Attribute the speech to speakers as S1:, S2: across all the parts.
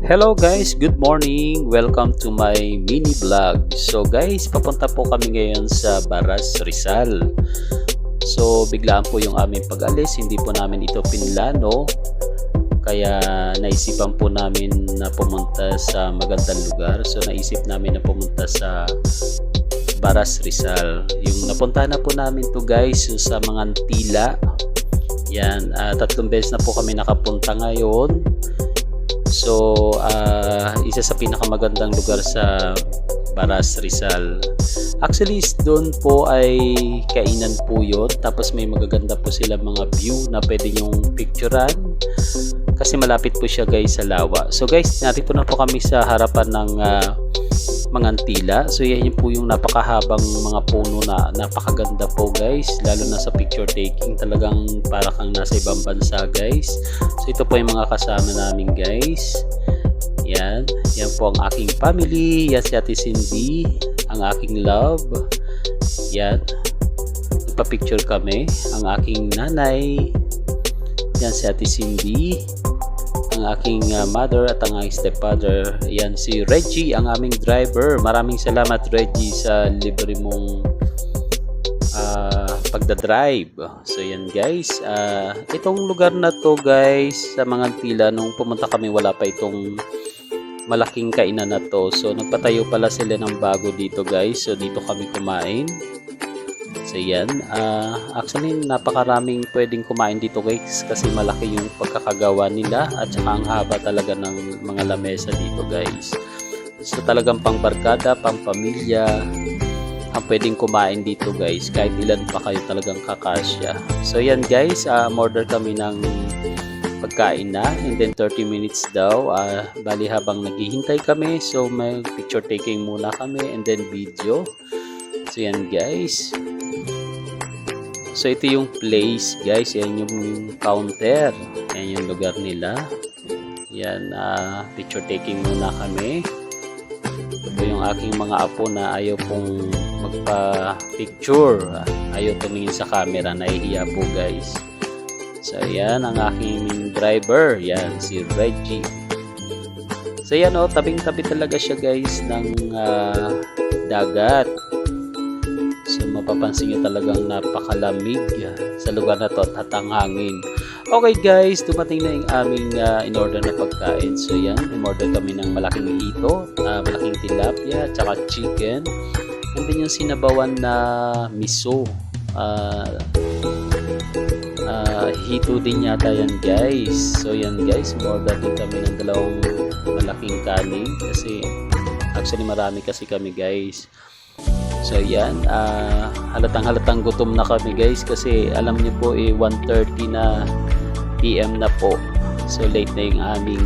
S1: Hello guys, good morning. Welcome to my mini vlog. So guys, papunta po kami ngayon sa Baras, Rizal. So biglaan po yung aming pag-alis, hindi po namin ito pinlano. Kaya naisipan po namin na pumunta sa magandang lugar. So naisip namin na pumunta sa Baras, Rizal. Yung napuntahan na po namin to guys sa mga Antila. Yan, 3 beses na po kami nakapunta ngayon. So, isa sa pinakamagandang lugar sa Baras, Rizal. Actually, doon po ay kainan po yun. Tapos may magaganda po sila mga view na pwede nyong picturean. Kasi malapit po siya guys sa lawa. So guys, narito na po kami sa harapan ng mga Antila. So yan po yung napakahabang mga puno na napakaganda po guys. Lalo na sa picture taking, talagang para kang nasa ibang bansa guys. So ito po yung mga kasama namin guys. Yan po ang aking family. Yan si Ate Cindy, ang aking love. Yan, nagpa-picture kami. Ang aking nanay. Yan si Ate Cindy, ang aking mother at ang aking stepfather. Yan si Reggie, ang aming driver. Maraming salamat Reggie sa libre mong pagdadrive. So yan guys, itong lugar na to guys sa mga Antila, nung pumunta kami wala pa itong malaking kainan na to. So nagpatayo pala sila ng bago dito guys. So dito kami kumain. So yan, actually napakaraming pwedeng kumain dito guys kasi malaki yung pagkakagawa nila at saka ang haba talaga ng mga lamesa dito guys. So talagang pang barkada, pang pamilya ang pwedeng kumain dito guys, kahit ilan pa kayo talagang kakasya. So yan guys, order kami ng pagkain na and then 30 minutes daw, bali habang naghihintay kami, so may picture taking muna kami and then video. So yan guys. So ito yung place guys, yan yung counter, yan yung lugar nila. Yan, picture taking muna kami. Ito po yung aking mga apo na ayaw pong magpa-picture, ayaw tumingin sa camera, nahihiya po guys. So yan ang aking driver, yan si Reggie. So yan tabing-tabi talaga siya guys ng dagat. So mapapansin nyo talagang napakalamig sa lugar na to at ang hangin. Okay guys, dumating na yung aming in-order na pagkain. So yan, in-order kami ng malaking hito, malaking tilapia, tsaka chicken. And then yung sinabawan na miso. Hito din yata yan guys. So yan guys, in-order din kami ng 2 malaking kanin. Kasi actually marami kasi kami guys. So yan, halatang gutom na kami guys kasi alam niyo po 1:30 na PM na po. So late na yung aming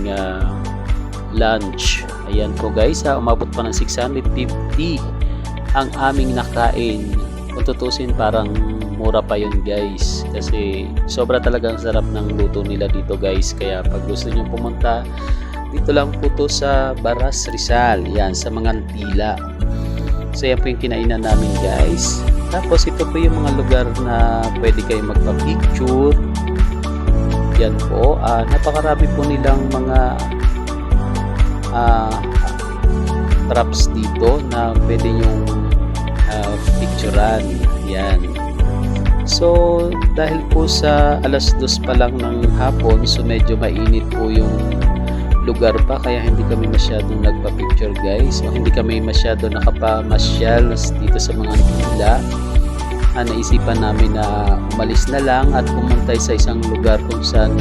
S1: lunch. Ayan po guys, umabot pa ng 650 ang aming nakain. Kung tutusin parang mura pa yun guys kasi sobra talagang sarap ng luto nila dito guys. Kaya pag gusto niyo pumunta, dito lang po to sa Baras, Rizal. Yan, sa mga Antila. So yan po yung kinainan namin guys. Tapos ito po yung mga lugar na pwede kayo magpa-picture. Yan po, napakarami po nilang mga traps dito na pwede nyong picturean. Yan. So dahil po sa 2:00 pa lang ng hapon, so medyo mainit po yung lugar pa, kaya hindi kami masyadong nagpa-picture guys. So hindi kami masyado nakapamasyal dito sa mga Antila. Naisipan namin na umalis na lang at pumunta sa isang lugar kung saan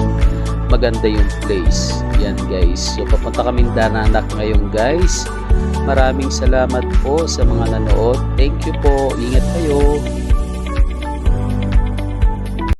S1: maganda yung place. Yan guys. So papunta kaming Dananak ngayon guys. Maraming salamat po sa mga nanood. Thank you po. Ingat kayo.